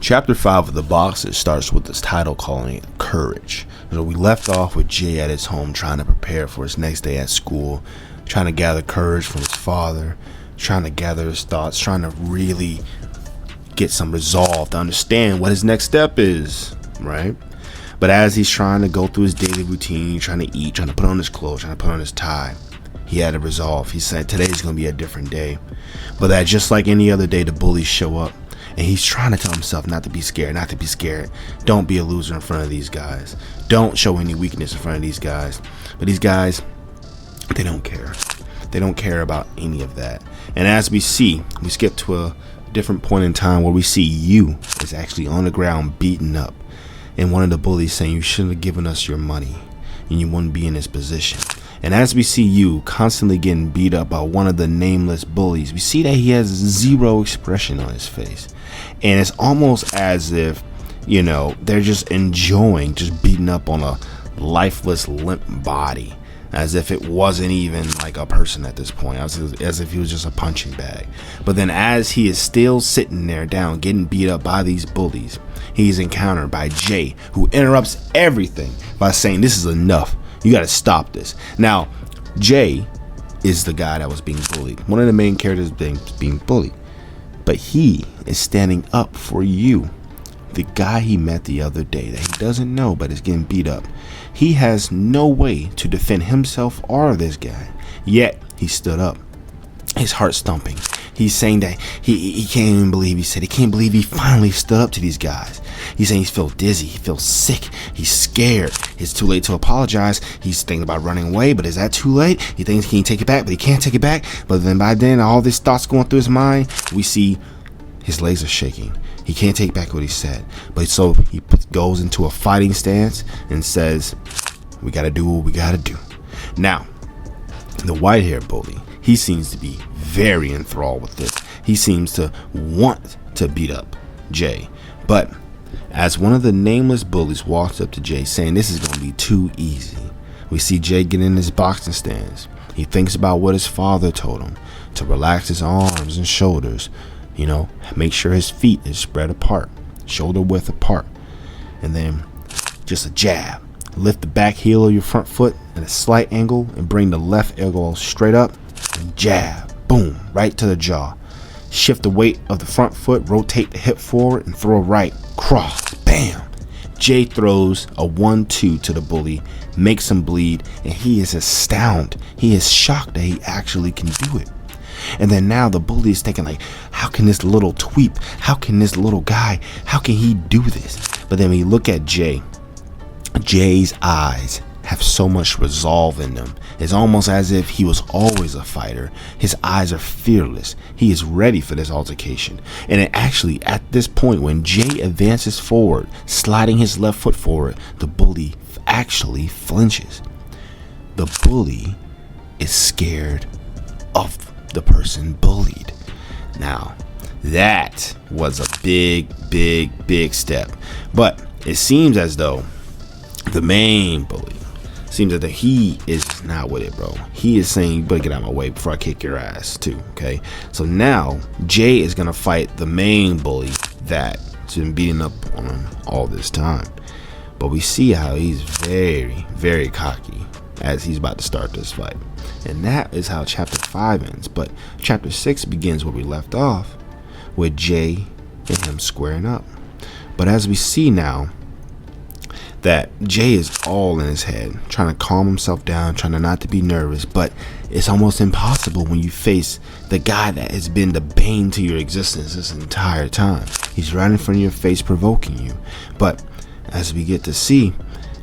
Chapter 5 of the box, it starts with this title calling it Courage. So we left off with Jay at his home trying to prepare for his next day at school, trying to gather courage from his father, trying to gather his thoughts, trying to really get some resolve to understand what his next step is, right? But as he's trying to go through his daily routine, trying to eat, trying to put on his clothes, trying to put on his tie, he had a resolve. He said today's going to be a different day. But that just like any other day, the bullies show up. And he's trying to tell himself not to be scared, not to be scared. Don't be a loser in front of these guys. Don't show any weakness in front of these guys. But these guys, they don't care. They don't care about any of that. And as we see, we skip to a different point in time where we see you is actually on the ground beaten up. And one of the bullies saying, you shouldn't have given us your money and you wouldn't be in this position. And as we see you constantly getting beat up by one of the nameless bullies, we see that he has zero expression on his face. And it's almost as if, you know, they're just enjoying just beating up on a lifeless, limp body, as if it wasn't even like a person at this point, as if he was just a punching bag. But then as he is still sitting there down, getting beat up by these bullies, he's encountered by Jay, who interrupts everything by saying, this is enough. You got to stop this. Now, Jay is the guy that was being bullied. One of the main characters being bullied. But he is standing up for you, the guy he met the other day that he doesn't know but is getting beat up. He has no way to defend himself or this guy, yet he stood up. His heart thumping. He's saying that he can't even believe he can't believe he finally stood up to these guys. He's saying he feels dizzy, he feels sick, he's scared. It's too late to apologize. He's thinking about running away, but is that too late? He thinks he can take it back, but he can't take it back. But then by then, all these thoughts going through his mind, we see his legs are shaking. He can't take back what he said. But so he goes into a fighting stance and says, we got to do what we got to do. Now, the white-haired bully, he seems to be very enthralled with this. He seems to want to beat up Jay. But as one of the nameless bullies walks up to Jay saying this is going to be too easy, we see Jay get in his boxing stance. He thinks about what his father told him to relax his arms and shoulders, you know, make sure his feet is spread apart, shoulder width apart, and then just a jab. Lift the back heel of your front foot at a slight angle and bring the left elbow straight up and jab, boom, right to the jaw. Shift the weight of the front foot, rotate the hip forward and throw a right, cross, bam. Jay throws a 1-2 to the bully, makes him bleed, and he is astounded. He is shocked that he actually can do it. And then now the bully is thinking like, how can this little tweep, how can this little guy, how can he do this? But then when you look at Jay, Jay's eyes have so much resolve in them. It's almost as if he was always a fighter. His eyes are fearless. He is ready for this altercation. And it actually, at this point, when Jay advances forward, sliding his left foot forward, the bully actually flinches. The bully is scared of the person bullied. Now, that was a big step. But it seems as though the main bully seems that he is not with it, bro. He is saying, you better get out of my way before I kick your ass too, okay? So now Jay is gonna fight the main bully that's been beating up on him all this time. But we see how he's very cocky as he's about to start this fight. And that is how chapter 5 ends. But chapter 6 begins where we left off, with Jay and him squaring up. But as we see now, that Jay is all in his head, trying to calm himself down, trying to not to be nervous, but it's almost impossible when you face the guy that has been the bane to your existence this entire time. He's right in front of your face, provoking you. But as we get to see,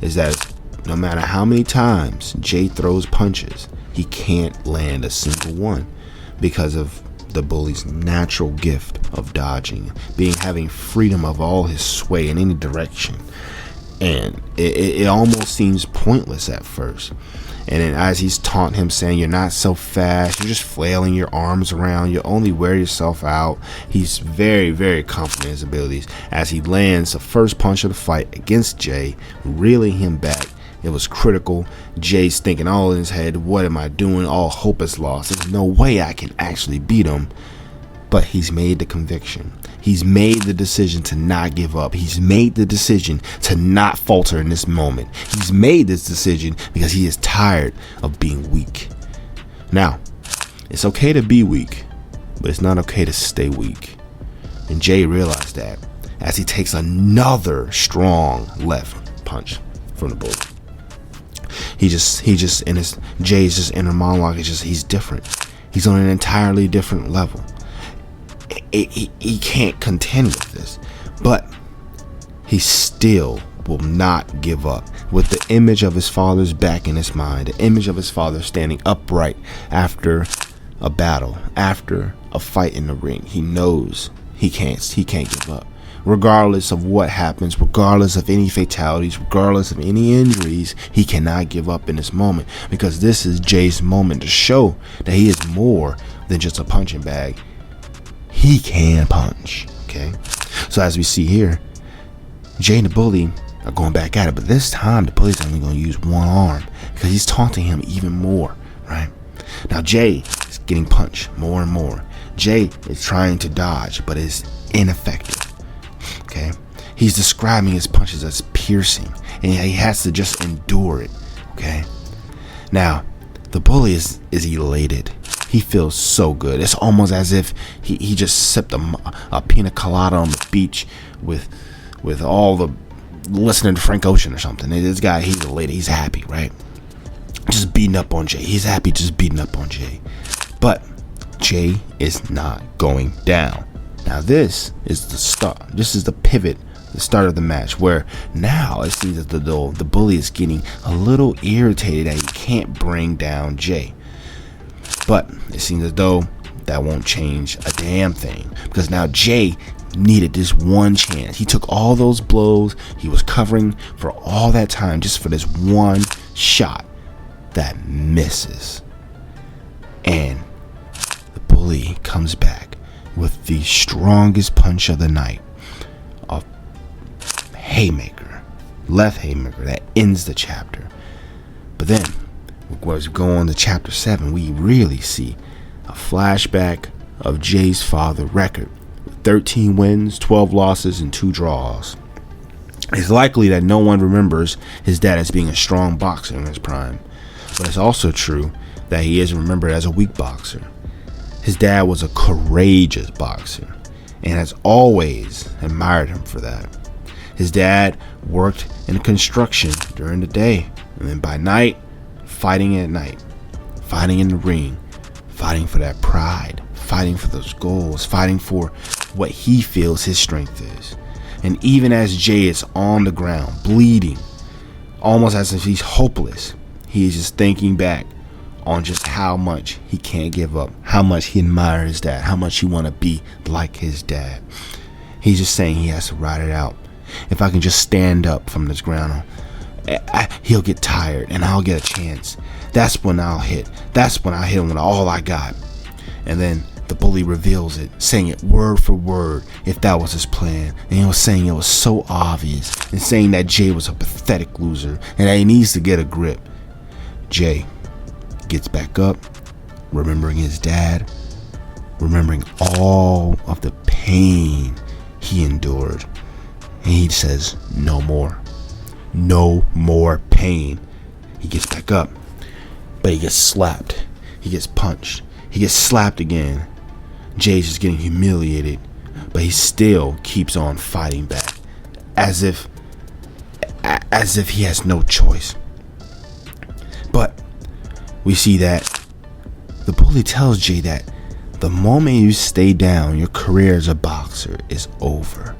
is that no matter how many times Jay throws punches, he can't land a single one because of the bully's natural gift of dodging, having freedom of all his sway in any direction. And it almost seems pointless at first. And then as he's taunting him, saying, you're not so fast, you're just flailing your arms around, you only wear yourself out. He's very confident in his abilities as he lands the first punch of the fight against Jay, reeling him back. It was critical. Jay's thinking all in his head, what am I doing? All hope is lost. There's no way I can actually beat him. But he's made the conviction. He's made the decision to not give up. He's made the decision to not falter in this moment. He's made this decision because he is tired of being weak. Now, it's okay to be weak, but it's not okay to stay weak. And Jay realized that as he takes another strong left punch from the bully. Jay's just inner monologue is just, he's different. He's on an entirely different level. He can't contend with this, but he still will not give up. With the image of his father's back in his mind, the image of his father standing upright after a battle, after a fight in the ring, he knows he can't give up. Regardless of what happens, regardless of any fatalities, regardless of any injuries, he cannot give up in this moment, because this is Jay's moment to show that he is more than just a punching bag. He can punch. Okay, so as we see here, Jay and the bully are going back at it, but this time the bully's only going to use one arm because he's taunting him even more, right? Now Jay is getting punched more and more. Jay is trying to dodge, but is ineffective. Okay, he's describing his punches as piercing, and he has to just endure it. Okay, now the bully is elated. He feels so good. It's almost as if he just sipped a pina colada on the beach with all the listening to Frank Ocean or something. This guy, he's elated. He's happy, right? Just beating up on Jay. He's happy just beating up on Jay. But Jay is not going down. Now this is the start. This is the pivot, the start of the match, where now it seems that the bully is getting a little irritated that he can't bring down Jay. But it seems as though that won't change a damn thing, because now Jay needed this one chance. He took all those blows. He was covering for all that time just for this one shot that misses. And the bully comes back with the strongest punch of the night, a haymaker, left haymaker that ends the chapter. But then, as we go on to chapter 7, we really see a flashback of Jay's father record with 13 wins, 12 losses, and 2 draws. It's likely that no one remembers his dad as being a strong boxer in his prime, but it's also true that he is remembered as a weak boxer. His dad was a courageous boxer and has always admired him for that. His dad worked in construction during the day, and then by night, fighting at night, fighting in the ring, fighting for that pride, fighting for those goals, fighting for what he feels his strength is. And even as Jay is on the ground, bleeding, almost as if he's hopeless, he is just thinking back on just how much he can't give up, how much he admires his dad, how much he want to be like his dad. He's just saying he has to ride it out. If I can just stand up from this ground, he'll get tired and I'll get a chance. That's when I'll hit. That's when I hit him with all I got. And then the bully reveals it, saying it word for word, if that was his plan. And he was saying it was so obvious, and saying that Jay was a pathetic loser and that he needs to get a grip. Jay gets back up, remembering his dad, remembering all of the pain he endured. And he says, no more. No more pain. He gets back up, but he gets slapped. He gets punched. He gets slapped again. Jay's just getting humiliated, but he still keeps on fighting back, as if he has no choice. But we see that the bully tells Jay that the moment you stay down, your career as a boxer is over.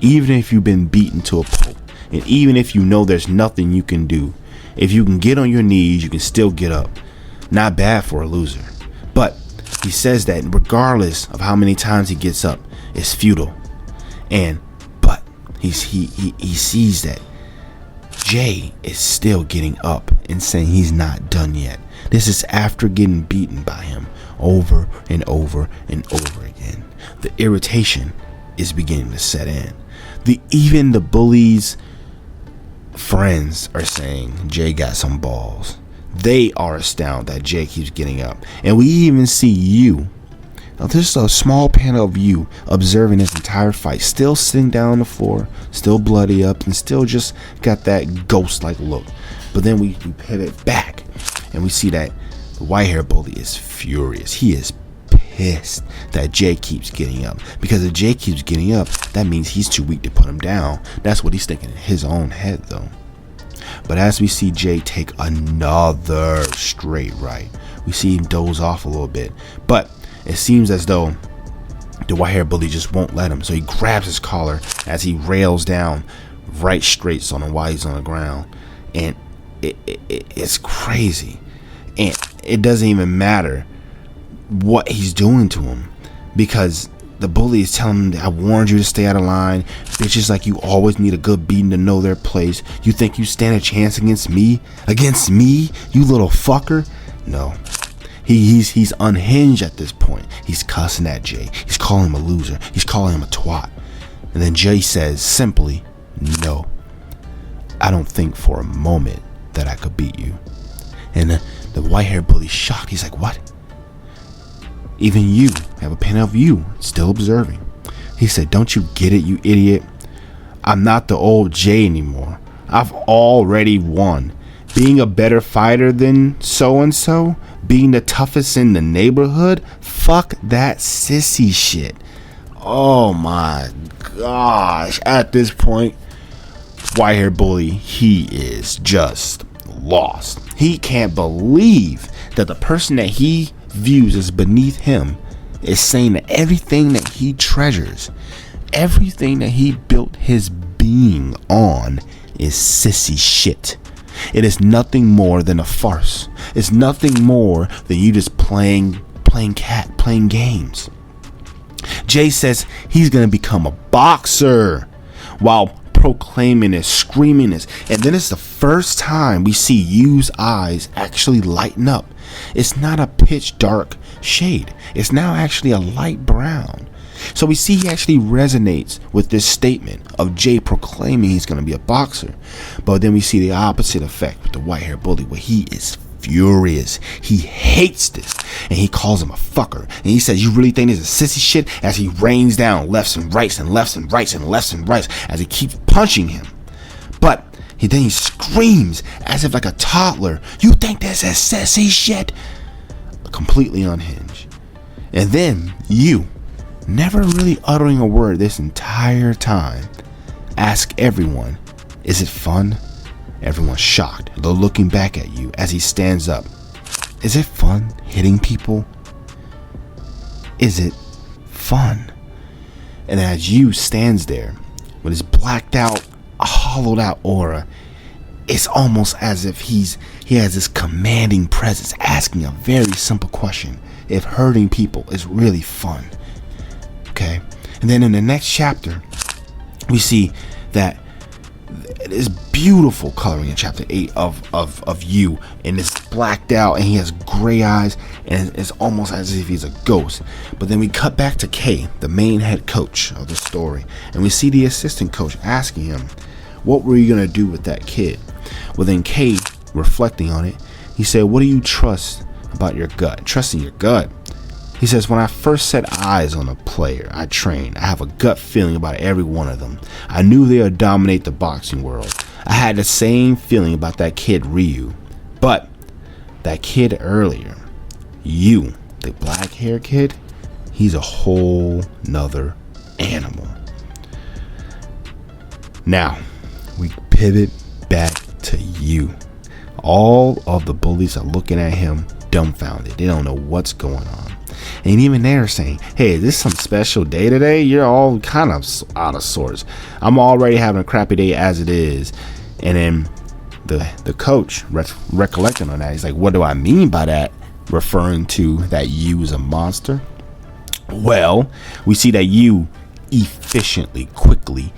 Even if you've been beaten to a pulp, and even if you know there's nothing you can do, if you can get on your knees, you can still get up. Not bad for a loser. But he says that regardless of how many times he gets up, it's futile. But he sees that Jay is still getting up and saying he's not done yet. This is after getting beaten by him over and over and over again. The irritation is beginning to set in. Even the bully's friends are saying Jay got some balls. They are astounded that Jay keeps getting up. And we even see you, Now, this is a small panel of you observing this entire fight, still sitting down on the floor, still bloody up, and still just got that ghost-like look. But then we pivot back, and we see that the white-haired bully is furious. He is pissed that Jay keeps getting up, because if Jay keeps getting up, that means he's too weak to put him down. That's what he's thinking in his own head, though. But as we see Jay take another straight right, we see him doze off a little bit, but it seems as though the white-haired bully just won't let him. So he grabs his collar as he rails down right straights on him while he's on the ground, and it's crazy. And it doesn't even matter what he's doing to him, because the bully is telling him, I warned you to stay out of line. Bitches like you always need a good beating to know their place. You think you stand a chance against me? Against me, you little fucker? No. He's unhinged at this point. He's cussing at Jay. He's calling him a loser. He's calling him a twat. And then Jay says simply, no. I don't think for a moment that I could beat you. And the white-haired bully's shocked. He's like, what? Even you have a panel of you still observing. He said, don't you get it, you idiot? I'm not the old Jay anymore. I've already won. Being a better fighter than so-and-so, being the toughest in the neighborhood, fuck that sissy shit. Oh my gosh. At this point, white-haired bully, he is just lost. He can't believe that the person that he views as beneath him is saying that everything that he treasures, everything that he built his being on, is sissy shit. It is nothing more than a farce. It's nothing more than you just playing games. Jay says he's gonna become a boxer while proclaiming this, screaming this, and then it's the first time we see Yu's eyes actually lighten up. It's not a pitch dark shade. It's now actually a light brown. So we see he actually resonates with this statement of Jay proclaiming he's going to be a boxer. But then we see the opposite effect with the white-haired bully, where he is furious. He hates this, and he calls him a fucker. And he says, you really think this is sissy shit? As he rains down lefts and rights and lefts and rights and lefts and rights as he keeps punching him. But then he screams as if like a toddler, you think this is sissy shit? Completely unhinged. And then you, never really uttering a word this entire time, ask everyone, is it fun? Everyone's shocked. They're looking back at you as he stands up. Is it fun hitting people? Is it fun? And as you stands there with his blacked out, hollowed out aura, it's almost as if he has this commanding presence asking a very simple question. If hurting people is really fun. Okay. And then in the next chapter, we see that this beautiful coloring in chapter 8 of you, and it's blacked out, and he has gray eyes, and it's almost as if he's a ghost. But then we cut back to K, the main head coach of the story, and we see the assistant coach asking him, what were you gonna do with that kid? Well, then K, reflecting on it, he said, what do you trust about your gut? Trusting your gut. He says, when I first set eyes on a player I trained, I have a gut feeling about every one of them. I knew they would dominate the boxing world. I had the same feeling about that kid Ryu. But that kid earlier, you, the black hair kid, he's a whole nother animal. Now, we pivot back to you. All of the bullies are looking at him dumbfounded. They don't know what's going on. And even they're saying, hey, is this some special day today? You're all kind of out of sorts. I'm already having a crappy day as it is. And then the coach recollecting on that, he's like, what do I mean by that? Referring to that you is a monster. Well, we see that you efficiently, quickly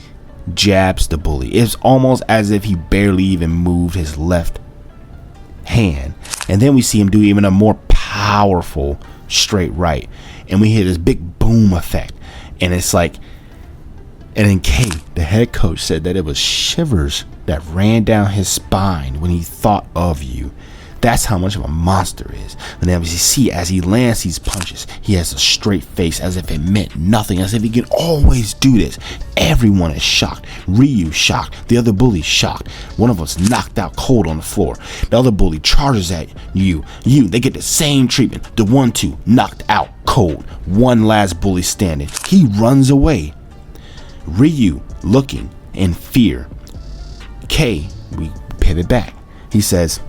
jabs the bully. It's almost as if he barely even moved his left hand. And then we see him do even a more powerful straight right, and we hear this big boom effect, and it's like, and then K, the head coach, said that it was shivers that ran down his spine when he thought of you. That's how much of a monster is. And then as you see, as he lands these punches, he has a straight face as if it meant nothing, as if he can always do this. Everyone is shocked. Ryu shocked. The other bully shocked. One of us knocked out cold on the floor. The other bully charges at you. They get the same treatment. The 1-2 knocked out cold. One last bully standing. He runs away. Ryu looking in fear. K, we pivot back. He says,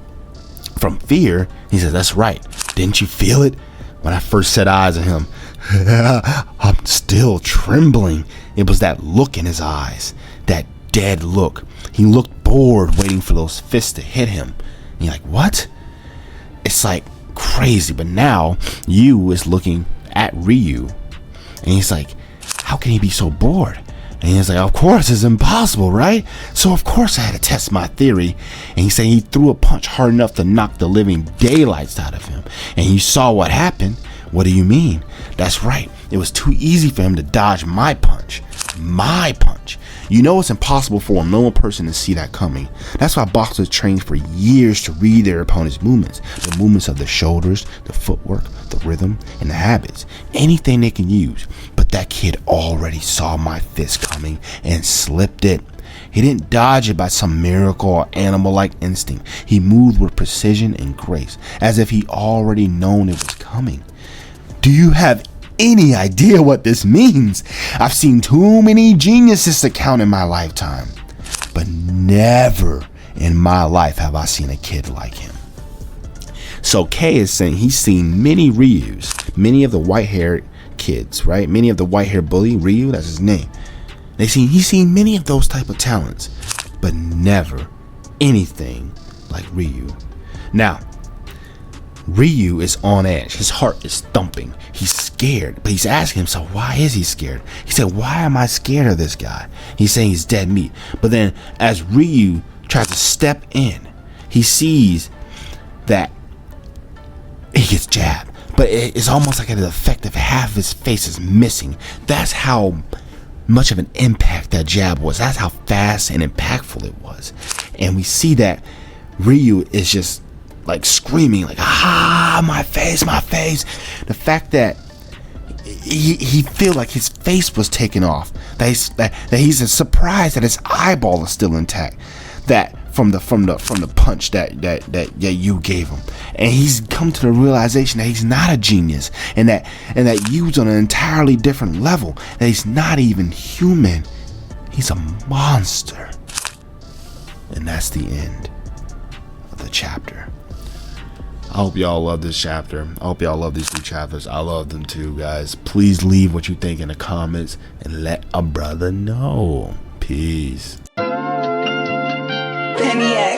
from fear, he says, that's right. Didn't you feel it? When I first set eyes on him, I'm still trembling. It was that look in his eyes, that dead look. He looked bored, waiting for those fists to hit him. And you're like, what? It's like crazy. But now Yu is looking at Ryu, and he's like, how can he be so bored? And he's like, of course, it's impossible, right? So of course I had to test my theory. And he said he threw a punch hard enough to knock the living daylights out of him. And you saw what happened. What do you mean? That's right. It was too easy for him to dodge my punch. My punch. You know it's impossible for a normal person to see that coming. That's why boxers train for years to read their opponent's movements. The movements of the shoulders, the footwork, the rhythm, and the habits. Anything they can use. But that kid already saw my fist coming and slipped it. He didn't dodge it by some miracle or animal-like instinct. He moved with precision and grace, as if he already known it was coming. Do you have any idea what this means? I've seen too many geniuses to count in my lifetime, but never in my life have I seen a kid like him. So K is saying he's seen many Ryus, many of the white-haired kids, right? Many of the white-haired bully, Ryu, that's his name. He's seen many of those type of talents, but never anything like Ryu. Now, Ryu is on edge. His heart is thumping. He's scared, but he's asking himself, why is he scared? He said, why am I scared of this guy? He's saying he's dead meat. But then as Ryu tries to step in, he sees that he gets jabbed. But it's almost like an effect of half of his face is missing. That's how much of an impact that jab was. That's how fast and impactful it was. And we see that Ryu is just like screaming, like, my face, my face. The fact that he feel like his face was taken off, that he's surprised that his eyeball is still intact, that from the punch that you gave him, and he's come to the realization that he's not a genius, and that Yu's on an entirely different level, that he's not even human, he's a monster. And that's the end of the chapter. I hope y'all love this chapter. I hope y'all love these 2 chapters. I love them too, guys. Please leave what you think in the comments and let a brother know. Peace. NES.